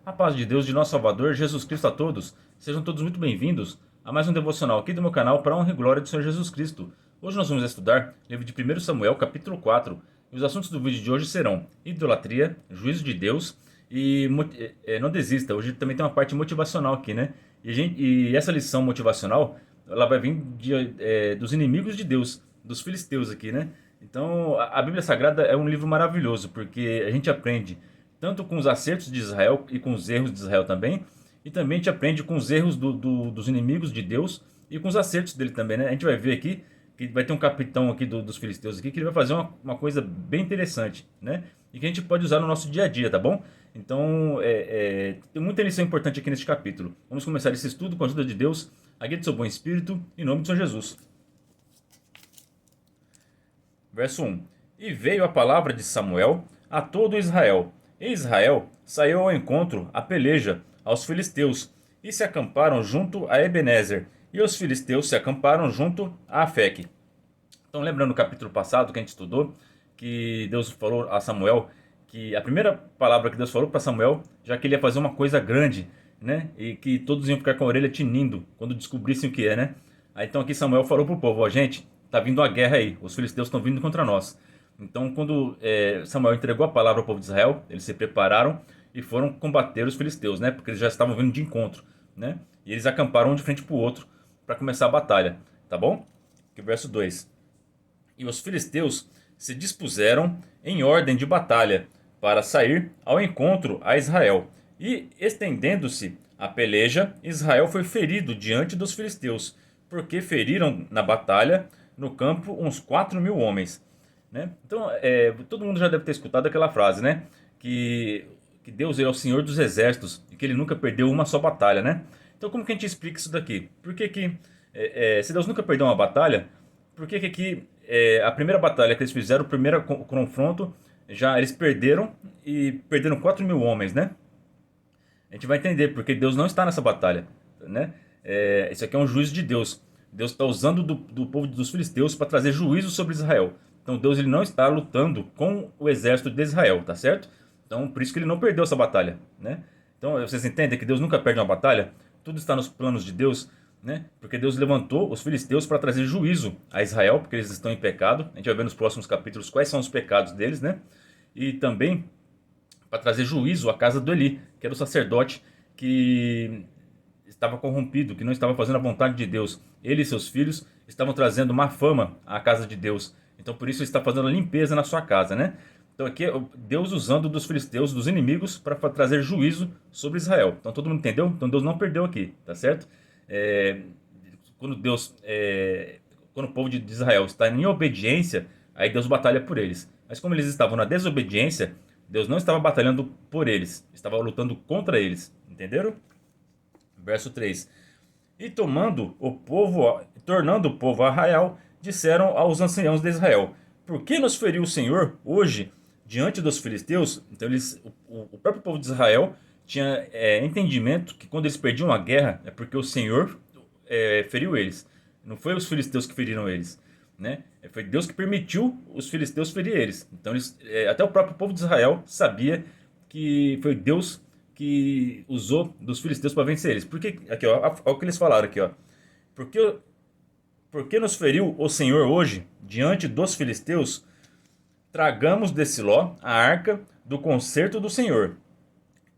A paz de Deus, de nosso Salvador, Jesus Cristo a todos. Sejam todos muito bem-vindos a mais um devocional aqui do meu canal para a honra e glória do Senhor Jesus Cristo. Hoje nós vamos estudar o livro de 1 Samuel, capítulo 4. E os assuntos do vídeo de hoje serão idolatria, juízo de Deus e não desista. Hoje também tem uma parte motivacional aqui, né? E essa lição motivacional, ela vai vir dos inimigos de Deus, dos filisteus aqui, né? Então, a Bíblia Sagrada é um livro maravilhoso, porque a gente aprende tanto com os acertos de Israel e com os erros de Israel também, e também a gente aprende com os erros dos inimigos de Deus e com os acertos dele também, né? A gente vai ver aqui que vai ter um capitão aqui dos filisteus aqui que ele vai fazer uma coisa bem interessante, né? E que a gente pode usar no nosso dia a dia, tá bom? Então, tem muita lição importante aqui neste capítulo. Vamos começar esse estudo com a ajuda de Deus, a guia do seu bom espírito, em nome de Senhor Jesus. Verso 1. E veio a palavra de Samuel a todo Israel. E Israel saiu ao encontro, a peleja, aos filisteus, e se acamparam junto a Ebenezer, e os filisteus se acamparam junto a Afeque. Então, lembrando o capítulo passado que a gente estudou, que Deus falou a Samuel, que a primeira palavra que Deus falou para Samuel, já que ele ia fazer uma coisa grande, né? E que todos iam ficar com a orelha tinindo quando descobrissem o que é, né? Aí então aqui Samuel falou pro povo, ó, gente, tá vindo a guerra aí, os filisteus estão vindo contra nós. Então quando Samuel entregou a palavra ao povo de Israel, eles se prepararam e foram combater os filisteus, né? Porque eles já estavam vindo de encontro, né? E eles acamparam um de frente pro outro para começar a batalha, tá bom? Que verso 2. E os filisteus se dispuseram em ordem de batalha para sair ao encontro a Israel. E, estendendo-se a peleja, Israel foi ferido diante dos filisteus, porque feriram na batalha, no campo, uns 4.000 homens. Né? Então, todo mundo já deve ter escutado aquela frase, né? Que Deus é o Senhor dos exércitos e que ele nunca perdeu uma só batalha, né? Então, como que a gente explica isso daqui? Por que se Deus nunca perdeu uma batalha, por que aqui a primeira batalha que eles fizeram, o primeiro confronto, já eles perderam e perderam 4.000 homens, né? A gente vai entender porque Deus não está nessa batalha, né? Isso aqui é um juízo de Deus. Deus está usando do povo dos filisteus para trazer juízo sobre Israel. Então Deus ele não está lutando com o exército de Israel, tá certo? Então por isso que ele não perdeu essa batalha, né? Então vocês entendem que Deus nunca perde uma batalha? Tudo está nos planos de Deus, né? Porque Deus levantou os filisteus para trazer juízo a Israel, porque eles estão em pecado. A gente vai ver nos próximos capítulos quais são os pecados deles, né? E também para trazer juízo à casa do Eli, que era o sacerdote que estava corrompido, que não estava fazendo a vontade de Deus. Ele e seus filhos estavam trazendo má fama à casa de Deus. Então por isso ele está fazendo a limpeza na sua casa, né? Então aqui é Deus usando dos filisteus, dos inimigos, para trazer juízo sobre Israel. Então todo mundo entendeu? Então Deus não perdeu aqui, tá certo? É, quando quando o povo de Israel está em obediência, aí Deus batalha por eles. Mas como eles estavam na desobediência, Deus não estava batalhando por eles, estava lutando contra eles. Entenderam? Verso 3. E tornando o povo arraial, disseram aos anciãos de Israel: Por que nos feriu o Senhor hoje diante dos filisteus? Então o próprio povo de Israel tinha entendimento que quando eles perdiam a guerra é porque o Senhor feriu eles. Não foi os filisteus que feriram eles, né? Foi Deus que permitiu os filisteus ferir eles. Então até o próprio povo de Israel sabia que foi Deus que usou dos filisteus para vencer eles. Porque aqui, ó, olha o que eles falaram aqui, ó. Porque por que nos feriu o Senhor hoje diante dos filisteus? Tragamos de Siló a arca do concerto do Senhor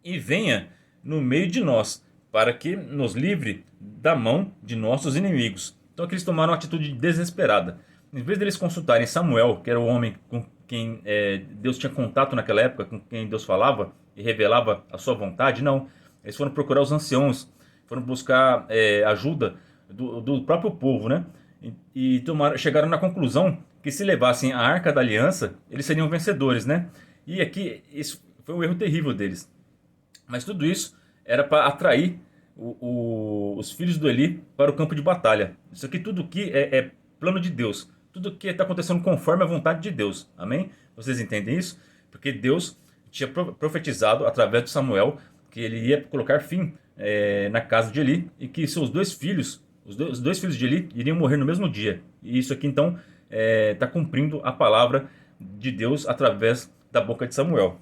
e venha no meio de nós, para que nos livre da mão de nossos inimigos. Então aqui eles tomaram uma atitude desesperada. Em vez deles consultarem Samuel, que era o homem com quem Deus tinha contato naquela época, com quem Deus falava e revelava a sua vontade, não. Eles foram procurar os anciãos, foram buscar ajuda do próprio povo, né? E chegaram na conclusão que se levassem a Arca da Aliança, eles seriam vencedores, né? E aqui isso foi um erro terrível deles. Mas tudo isso era para atrair os filhos do Eli para o campo de batalha. Isso aqui tudo aqui é plano de Deus. Tudo que está acontecendo conforme a vontade de Deus. Amém? Vocês entendem isso? Porque Deus tinha profetizado através de Samuel que ele ia colocar fim na casa de Eli e que seus dois filhos, os dois filhos de Eli, iriam morrer no mesmo dia. E isso aqui então está cumprindo a palavra de Deus através da boca de Samuel.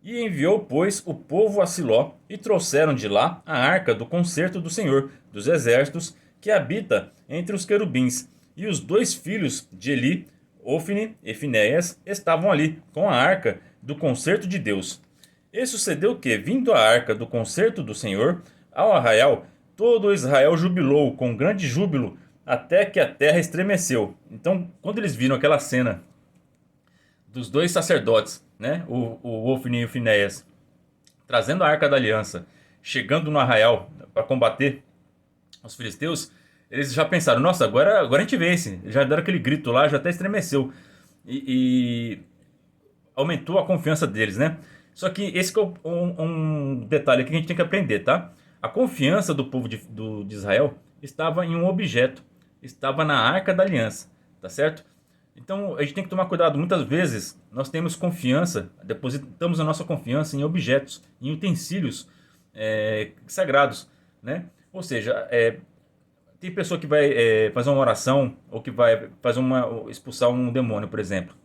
E enviou, pois, o povo a Siló, e trouxeram de lá a arca do concerto do Senhor dos exércitos, que habita entre os querubins. E os dois filhos de Eli, Ofni e Finéias, estavam ali, com a arca do concerto de Deus. E sucedeu que, vindo a arca do concerto do Senhor ao arraial, todo Israel jubilou com grande júbilo, até que a terra estremeceu. Então, quando eles viram aquela cena dos dois sacerdotes, né, o Ofni e o Finéias, trazendo a arca da aliança, chegando no arraial para combater os filisteus, eles já pensaram: nossa, agora a gente vence. Já deram aquele grito lá, já até estremeceu. E aumentou a confiança deles, né? Só que esse que é um detalhe que a gente tem que aprender, tá? A confiança do povo de Israel estava em um objeto, estava na arca da aliança, tá certo? Então a gente tem que tomar cuidado. Muitas vezes nós temos confiança, depositamos a nossa confiança em objetos, em utensílios sagrados, né? Ou seja, tem pessoa que vai fazer uma oração ou que vai fazer expulsar um demônio, por exemplo.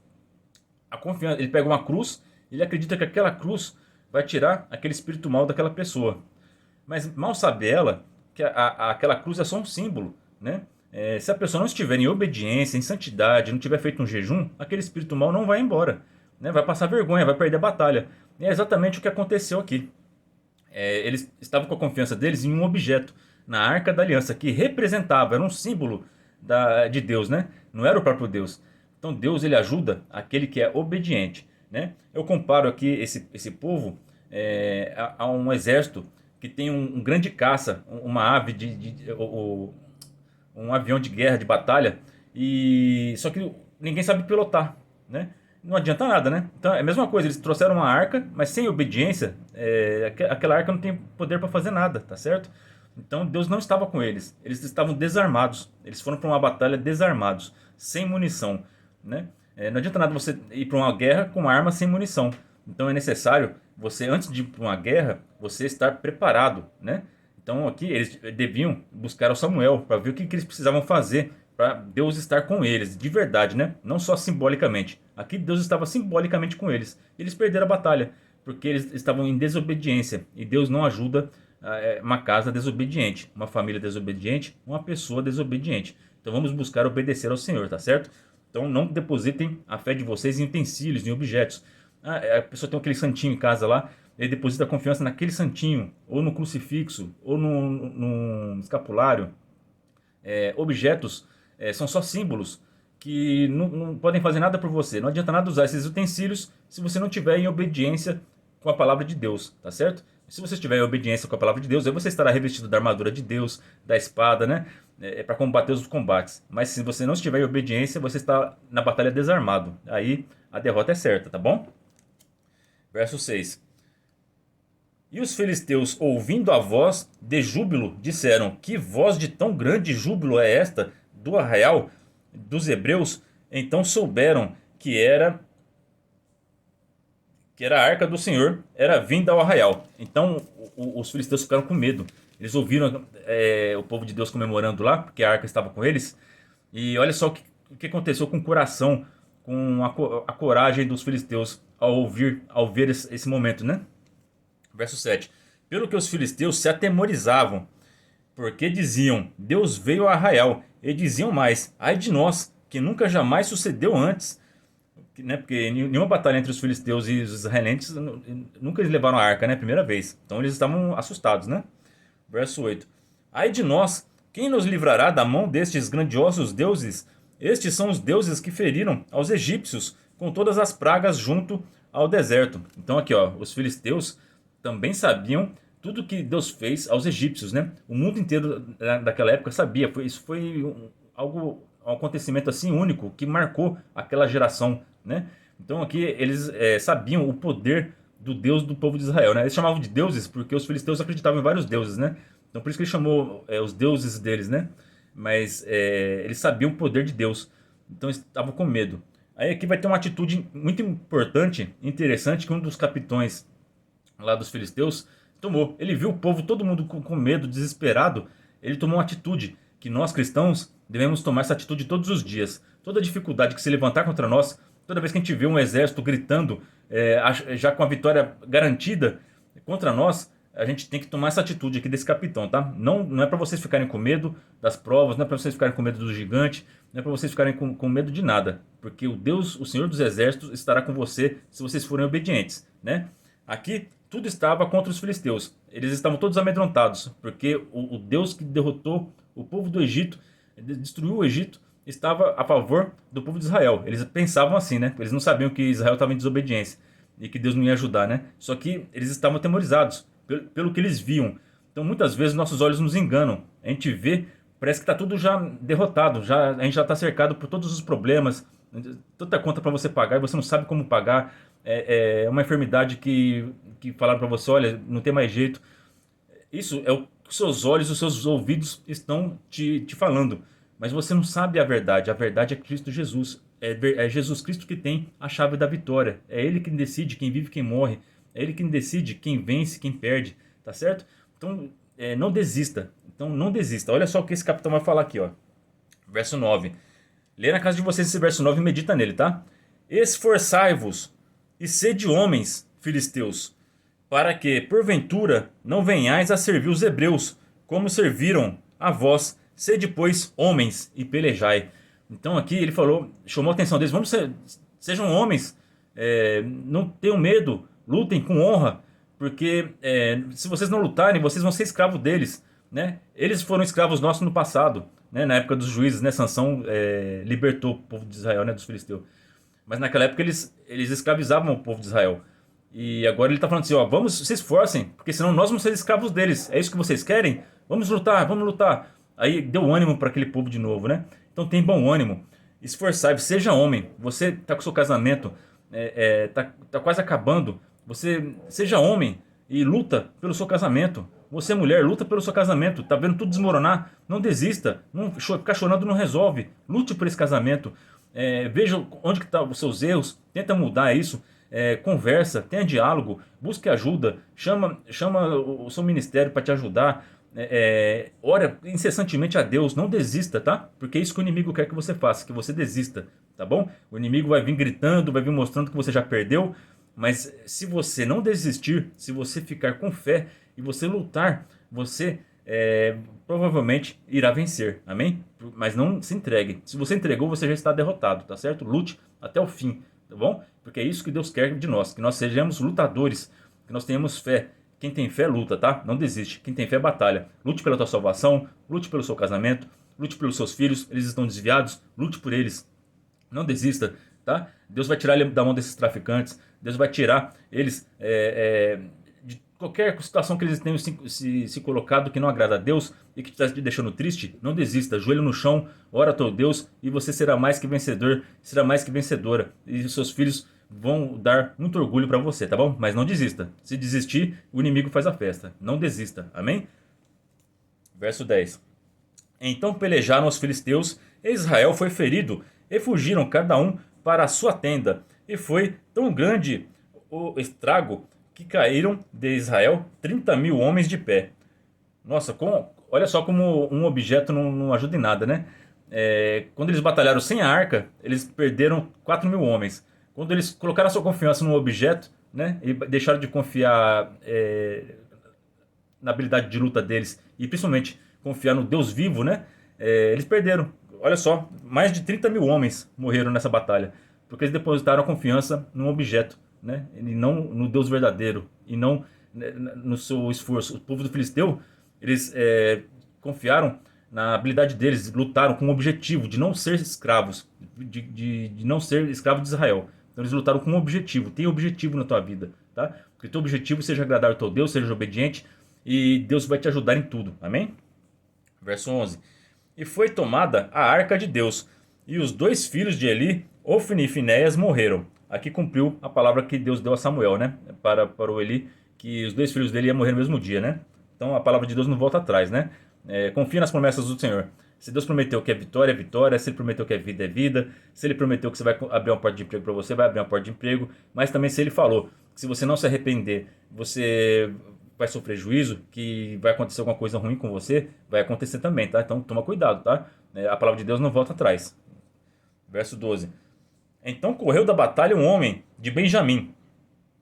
A confiança, ele pega uma cruz, ele acredita que aquela cruz vai tirar aquele espírito mal daquela pessoa. Mas mal sabe ela que aquela cruz é só um símbolo, né? Se a pessoa não estiver em obediência, em santidade, não tiver feito um jejum, aquele espírito mal não vai embora, né? Vai passar vergonha, vai perder a batalha. E é exatamente o que aconteceu aqui. Eles estavam com a confiança deles em um objeto, na Arca da Aliança, que representava, era um símbolo de Deus, né? Não era o próprio Deus. Então Deus, ele ajuda aquele que é obediente, né? Eu comparo aqui esse povo a um exército que tem um grande caça, uma ave um avião de guerra, de batalha, e só que ninguém sabe pilotar, né? Não adianta nada, né? Então é a mesma coisa, eles trouxeram uma arca, mas sem obediência, aquela arca não tem poder para fazer nada, tá certo? Então Deus não estava com eles, eles estavam desarmados, eles foram para uma batalha desarmados, sem munição, né? Não adianta nada você ir para uma guerra com arma sem munição. Então é necessário você, antes de ir para uma guerra, você estar preparado, né? Então aqui eles deviam buscar o Samuel para ver o que eles precisavam fazer para Deus estar com eles, de verdade, né? Não só simbolicamente. Aqui Deus estava simbolicamente com eles. Eles perderam a batalha porque eles estavam em desobediência, e Deus não ajuda uma casa desobediente, uma família desobediente, uma pessoa desobediente. Então vamos buscar obedecer ao Senhor, tá certo? Então não depositem a fé de vocês em utensílios, em objetos. A pessoa tem aquele santinho em casa lá, ele deposita a confiança naquele santinho, ou no crucifixo, ou no escapulário. Objetos são só símbolos que não podem fazer nada por você. Não adianta nada usar esses utensílios se você não estiver em obediência com a palavra de Deus, tá certo? Se você estiver em obediência com a palavra de Deus, aí você estará revestido da armadura de Deus, da espada, né? Para combater os combates. Mas se você não estiver em obediência, você está na batalha desarmado. Aí a derrota é certa, tá bom? Verso 6. E os filisteus, ouvindo a voz de júbilo, disseram: que voz de tão grande júbilo é esta do arraial dos hebreus? Então souberam que era a arca do Senhor, era vinda ao arraial. Então os filisteus ficaram com medo. Eles ouviram o povo de Deus comemorando lá, porque a arca estava com eles. E olha só o que aconteceu com o coração, com a coragem dos filisteus ao ver esse momento, né? Verso 7. Pelo que os filisteus se atemorizavam, porque diziam: Deus veio ao arraial. E diziam mais: ai de nós, que nunca jamais sucedeu antes. Né? Porque nenhuma batalha entre os filisteus e os israelenses, nunca eles levaram a arca, né? Primeira vez. Então eles estavam assustados, né? Verso 8. Ai de nós, quem nos livrará da mão destes grandiosos deuses? Estes são os deuses que feriram aos egípcios com todas as pragas junto ao deserto. Então aqui, ó, os filisteus também sabiam tudo que Deus fez aos egípcios, né? O mundo inteiro daquela época sabia. Isso foi um acontecimento assim único que marcou aquela geração, né? Então aqui eles sabiam o poder do Deus do povo de Israel, né? Eles chamavam de deuses porque os filisteus acreditavam em vários deuses, né? Então por isso que ele chamou os deuses deles, né? Mas eles sabiam o poder de Deus, então eles estavam com medo. Aí aqui vai ter uma atitude muito importante, interessante, que um dos capitões lá dos filisteus tomou. Ele viu o povo, todo mundo com medo, desesperado. Ele tomou uma atitude que nós cristãos devemos tomar essa atitude todos os dias. Toda dificuldade que se levantar contra nós, toda vez que a gente vê um exército gritando, já com a vitória garantida contra nós, a gente tem que tomar essa atitude aqui desse capitão, tá? Não é para vocês ficarem com medo das provas, não é para vocês ficarem com medo do gigante, não é para vocês ficarem com medo de nada, porque o Senhor dos Exércitos estará com você se vocês forem obedientes, né? Aqui tudo estava contra os filisteus. Eles estavam todos amedrontados, porque o Deus que derrotou o povo do Egito, destruiu o Egito, estava a favor do povo de Israel. Eles pensavam assim, né? Eles não sabiam que Israel estava em desobediência e que Deus não ia ajudar, né? Só que eles estavam atemorizados pelo que eles viam. Então muitas vezes nossos olhos nos enganam. A gente vê, parece que está tudo já derrotado, a gente já está cercado por todos os problemas, tanta conta para você pagar e você não sabe como pagar. É uma enfermidade que falaram para você, olha, não tem mais jeito. Isso é o que os seus olhos, os seus ouvidos estão te falando. Mas você não sabe a verdade. A verdade é Cristo Jesus. É Jesus Cristo que tem a chave da vitória. É Ele quem decide quem vive e quem morre. É Ele quem decide quem vence, quem perde. Tá certo? Então, não desista. Então, não desista. Olha só o que esse capitão vai falar aqui, ó. Verso 9. Lê na casa de vocês esse verso 9 e medita nele, tá? Esforçai-vos e sede homens, filisteus, para que, porventura, não venhais a servir os hebreus, como serviram a vós. Sede, pois, homens e pelejai. Então aqui ele falou, chamou a atenção deles, sejam homens, não tenham medo, lutem com honra, porque se vocês não lutarem, vocês vão ser escravos deles, né? Eles foram escravos nossos no passado, né? Na época dos juízes, né? Sansão libertou o povo de Israel, né? Dos filisteus. Mas naquela época eles escravizavam o povo de Israel. E agora ele está falando assim, ó, vamos, se esforcem, porque senão nós vamos ser escravos deles. É isso que vocês querem? Vamos lutar, vamos lutar. Aí deu ânimo para aquele povo de novo, né? Então tem bom ânimo. Esforçai-vos, seja homem. Você está com o seu casamento, tá quase acabando. Você seja homem e luta pelo seu casamento. Você, mulher, luta pelo seu casamento. Tá vendo tudo desmoronar? Não desista. Não, ficar chorando não resolve. Lute por esse casamento. Veja onde que estão os seus erros. Tenta mudar isso. Conversa, tenha diálogo, busque ajuda, chama o seu ministério para te ajudar. Ora incessantemente a Deus, não desista, tá? Porque é isso que o inimigo quer que você faça, que você desista, tá bom? O inimigo vai vir gritando, vai vir mostrando que você já perdeu, mas se você não desistir, se você ficar com fé e você lutar, você provavelmente irá vencer, amém? Mas não se entregue. Se você entregou, você já está derrotado, tá certo? Lute até o fim, tá bom? Porque é isso que Deus quer de nós, que nós sejamos lutadores, que nós tenhamos fé. Quem tem fé luta, tá? Não desiste. Quem tem fé batalha. Lute pela tua salvação, lute pelo seu casamento, lute pelos seus filhos, eles estão desviados, lute por eles. Não desista, tá? Deus vai tirar ele da mão desses traficantes, Deus vai tirar eles de qualquer situação que eles tenham se colocado que não agrada a Deus e que está te deixando triste. Não desista, joelho no chão, ora a teu Deus e você será mais que vencedor, será mais que vencedora. E os seus filhos vão dar muito orgulho para você, tá bom? Mas não desista. Se desistir, o inimigo faz a festa. Não desista, amém? Verso 10. Então pelejaram os filisteus, e Israel foi ferido, e fugiram cada um para a sua tenda. E foi tão grande o estrago que caíram de Israel 30.000 homens de pé. Nossa, olha só como um objeto não ajuda em nada, né? Quando eles batalharam sem a arca, eles perderam 4.000 homens. Quando eles colocaram a sua confiança num objeto, né, e deixaram de confiar na habilidade de luta deles e principalmente confiar no Deus vivo, né, eles perderam. Olha só, mais de 30.000 homens morreram nessa batalha, porque eles depositaram a confiança num objeto, né, e não no Deus verdadeiro, e não no seu esforço. O povo do Filisteu, eles confiaram na habilidade deles, lutaram com o objetivo de não ser escravos, de não ser escravo de Israel. Então eles lutaram com um objetivo. Tem objetivo na tua vida, tá? Que o teu objetivo seja agradar ao teu Deus, seja obediente e Deus vai te ajudar em tudo. Amém? Verso 11. E foi tomada a arca de Deus, e os 2 filhos de Eli, Ofni e Finéias, morreram. Aqui cumpriu a palavra que Deus deu a Samuel, né? Para o Eli, que os 2 filhos dele iam morrer no mesmo dia, né? Então a palavra de Deus não volta atrás, né? Confia nas promessas do Senhor. Se Deus prometeu que é vitória, é vitória. Se Ele prometeu que é vida, é vida. Se Ele prometeu que você vai abrir uma porta de emprego para você, vai abrir uma porta de emprego. Mas também se Ele falou que se você não se arrepender, você vai sofrer juízo, que vai acontecer alguma coisa ruim com você, vai acontecer também, tá? Então toma cuidado, tá? A palavra de Deus não volta atrás. Verso 12. Então correu da batalha um homem de Benjamim,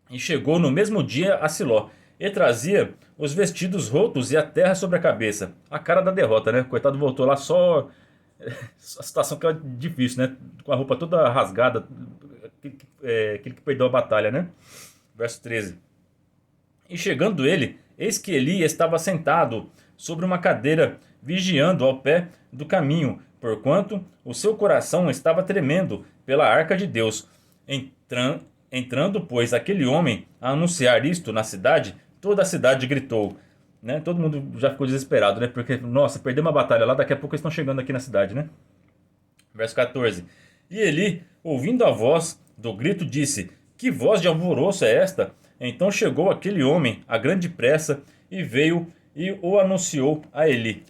e chegou no mesmo dia a Siló, e trazia os vestidos rotos e a terra sobre a cabeça. A cara da derrota, né? Coitado voltou lá só. A situação que é difícil, né? Com a roupa toda rasgada. Aquele que perdeu a batalha, né? Verso 13. E chegando ele, eis que Eli estava sentado sobre uma cadeira, vigiando ao pé do caminho, porquanto o seu coração estava tremendo pela arca de Deus. Entrando, pois, aquele homem a anunciar isto na cidade, toda a cidade gritou. Né? Todo mundo já ficou desesperado, né? Porque, nossa, perdeu uma batalha lá, daqui a pouco eles estão chegando aqui na cidade, né? Verso 14. E Eli, ouvindo a voz do grito, disse: Que voz de alvoroço é esta? Então chegou aquele homem a grande pressa e veio e o anunciou a Eli.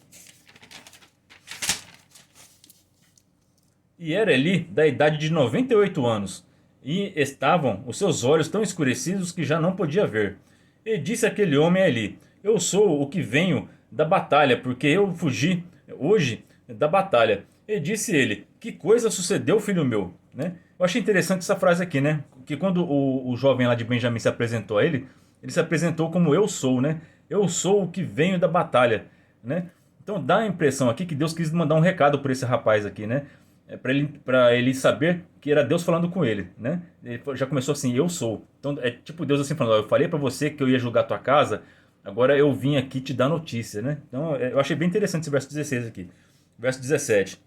E era Eli da idade de 98 anos, e estavam os seus olhos tão escurecidos que já não podia ver. E disse aquele homem a Eli: Eu sou o que venho da batalha, porque eu fugi hoje da batalha. E disse ele: Que coisa sucedeu, filho meu? Né? Eu achei interessante essa frase aqui, né? Que quando o jovem lá de Benjamim se apresentou a ele se apresentou como eu sou, né? Eu sou o que venho da batalha, né? Então dá a impressão aqui que Deus quis mandar um recado para esse rapaz aqui, né? Para ele saber que era Deus falando com ele, né? Ele já começou assim: eu sou. Então é tipo Deus assim falando: ó, eu falei para você que eu ia julgar tua casa, agora eu vim aqui te dar notícia, né? Então eu achei bem interessante esse verso 16 aqui. Verso 17.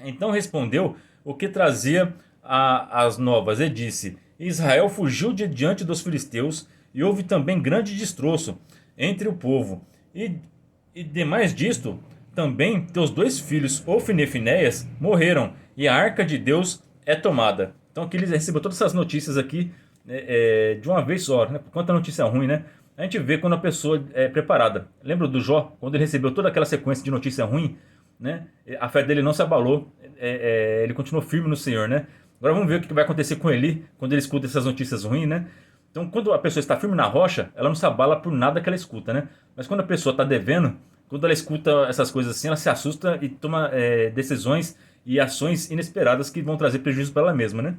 Então respondeu o que trazia as novas e disse: Israel fugiu de diante dos filisteus, e houve também grande destroço entre o povo. E demais disto, também teus dois filhos, Ofni e Finéias, morreram, e a arca de Deus é tomada. Então aqui eles recebeu todas essas notícias aqui de uma vez só, né? Quanta notícia ruim, né? A gente vê quando a pessoa é preparada. Lembra do Jó, quando ele recebeu toda aquela sequência de notícia ruim, né? A fé dele não se abalou, ele continuou firme no Senhor, né? Agora vamos ver o que vai acontecer com Eli quando ele escuta essas notícias ruins, né? Então, quando a pessoa está firme na rocha, ela não se abala por nada que ela escuta, né? Mas quando a pessoa está devendo, quando ela escuta essas coisas assim, ela se assusta e toma decisões e ações inesperadas que vão trazer prejuízo para ela mesma, né?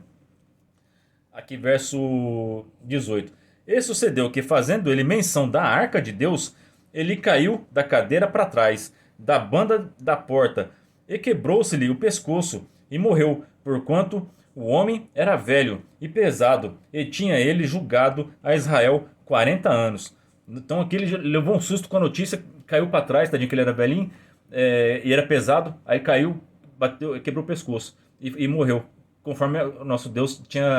Aqui, verso 18. E sucedeu que, fazendo ele menção da arca de Deus, ele caiu da cadeira para trás, da banda da porta, e quebrou-se-lhe o pescoço, e morreu, porquanto o homem era velho e pesado, e tinha ele julgado a Israel 40 anos. Então aqui ele levou um susto com a notícia, caiu para trás, tadinho que ele era velhinho, e era pesado, aí caiu, bateu, quebrou o pescoço e morreu. Conforme o nosso Deus tinha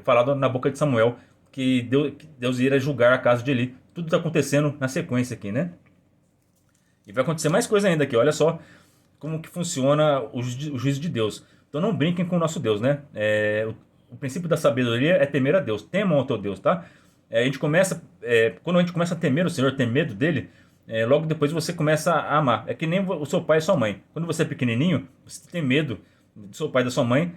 falado na boca de Samuel, que Deus iria julgar a casa de Eli. Tudo está acontecendo na sequência aqui, né? E vai acontecer mais coisa ainda aqui, olha só como que funciona o juízo de Deus. Então não brinquem com o nosso Deus, né? O princípio da sabedoria é temer a Deus. Temam ao teu Deus, tá? Quando a gente começa a temer o Senhor, ter medo dele, logo depois você começa a amar. É que nem o seu pai e sua mãe. Quando você é pequenininho, você tem medo do seu pai e da sua mãe,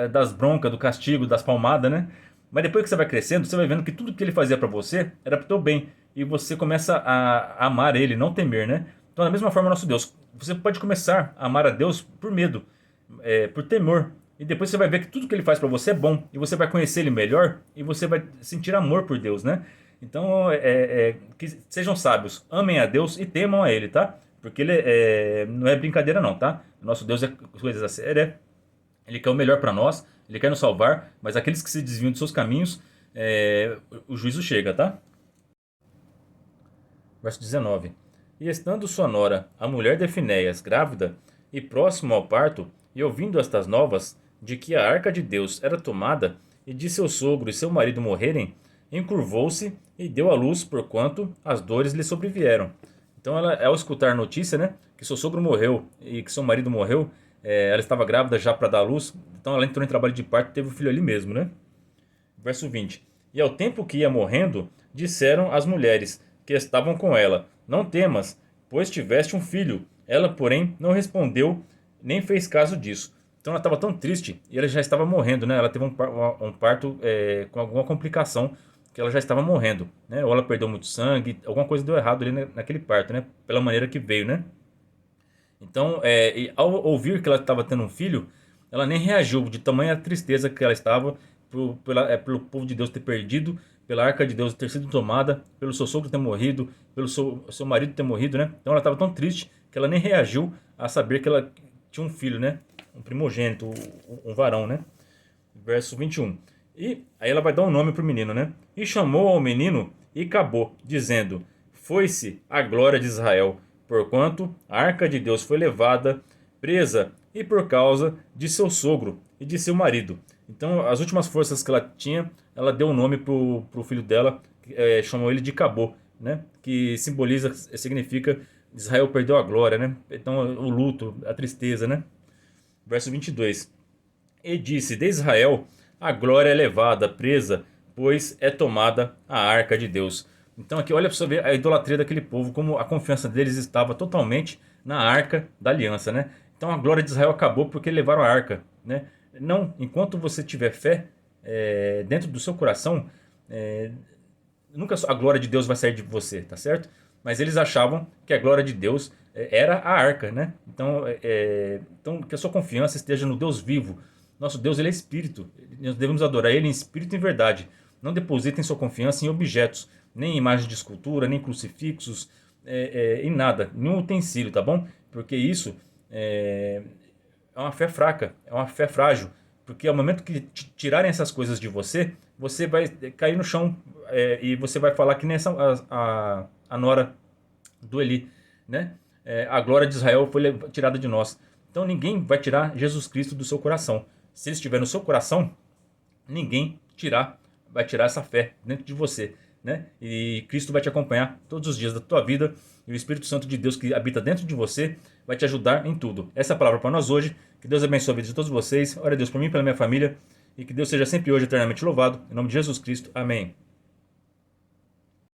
das broncas, do castigo, das palmadas, né? Mas depois que você vai crescendo, você vai vendo que tudo que ele fazia pra você era pro teu bem. E você começa a amar ele, não temer, né? Então, da mesma forma, nosso Deus. Você pode começar a amar a Deus por medo, por temor. E depois você vai ver que tudo que ele faz pra você é bom. E você vai conhecer ele melhor e você vai sentir amor por Deus, né? Então, que sejam sábios, amem a Deus e temam a ele, tá? Porque ele não é brincadeira não, tá? Nosso Deus é coisa séria. Ele quer o melhor para nós, ele quer nos salvar, mas aqueles que se desviam de seus caminhos, o juízo chega, tá? Verso 19. E estando sua nora, a mulher de Finéias, grávida, e próximo ao parto, e ouvindo estas novas, de que a arca de Deus era tomada, e de seu sogro e seu marido morrerem, encurvou-se e deu à luz, porquanto as dores lhe sobrevieram. Então, ela, ao escutar a notícia, né, que seu sogro morreu e que seu marido morreu, ela estava grávida já para dar à luz, então ela entrou em trabalho de parto e teve o filho ali mesmo, né? Verso 20. E ao tempo que ia morrendo, disseram as mulheres que estavam com ela: Não temas, pois tiveste um filho. Ela, porém, não respondeu, nem fez caso disso. Então ela estava tão triste e ela já estava morrendo, né? Ela teve um parto com alguma complicação, que ela já estava morrendo, né? Ou ela perdeu muito sangue, alguma coisa deu errado ali naquele parto, né? Pela maneira que veio, né? Então, e ao ouvir que ela estava tendo um filho, ela nem reagiu de tamanha tristeza que ela estava pelo povo de Deus ter perdido, pela arca de Deus ter sido tomada, pelo seu sogro ter morrido, pelo seu marido ter morrido, né? Então ela estava tão triste que ela nem reagiu a saber que ela tinha um filho, né? Um primogênito, um varão, né? Verso 21. E aí ela vai dar um nome para o menino, né? E chamou ao menino e acabou, dizendo: Foi-se a glória de Israel, porquanto a arca de Deus foi levada, presa, e por causa de seu sogro e de seu marido. Então, as últimas forças que ela tinha, ela deu o nome pro filho dela, chamou ele de Cabô, né? Que simboliza, significa Israel perdeu a glória, né? Então, o luto, a tristeza, né? Verso 22. E disse: De Israel a glória é levada, presa, pois é tomada a arca de Deus. Então aqui olha para você ver a idolatria daquele povo, como a confiança deles estava totalmente na arca da aliança, né? Então a glória de Israel acabou porque levaram a arca, né? Não, enquanto você tiver fé dentro do seu coração, é, nunca a glória de Deus vai sair de você, tá certo? Mas eles achavam que a glória de Deus era a arca, né? Então que a sua confiança esteja no Deus vivo. Nosso Deus, ele é espírito. Nós devemos adorar ele em espírito e em verdade. Não depositem sua confiança em objetos, nem em imagens de escultura, nem em crucifixos, em nada, nenhum utensílio, tá bom? Porque isso é uma fé fraca, é uma fé frágil. Porque ao momento que tirarem essas coisas de você, você vai cair no chão e você vai falar que nem a nora do Eli, né? A glória de Israel foi tirada de nós. Então ninguém vai tirar Jesus Cristo do seu coração. Se ele estiver no seu coração, ninguém vai tirar essa fé dentro de você, né? E Cristo vai te acompanhar todos os dias da tua vida, e o Espírito Santo de Deus que habita dentro de você vai te ajudar em tudo. Essa é a palavra para nós hoje. Que Deus abençoe a vida de todos vocês. Ore a Deus por mim e pela minha família, e que Deus seja sempre hoje eternamente louvado. Em nome de Jesus Cristo. Amém.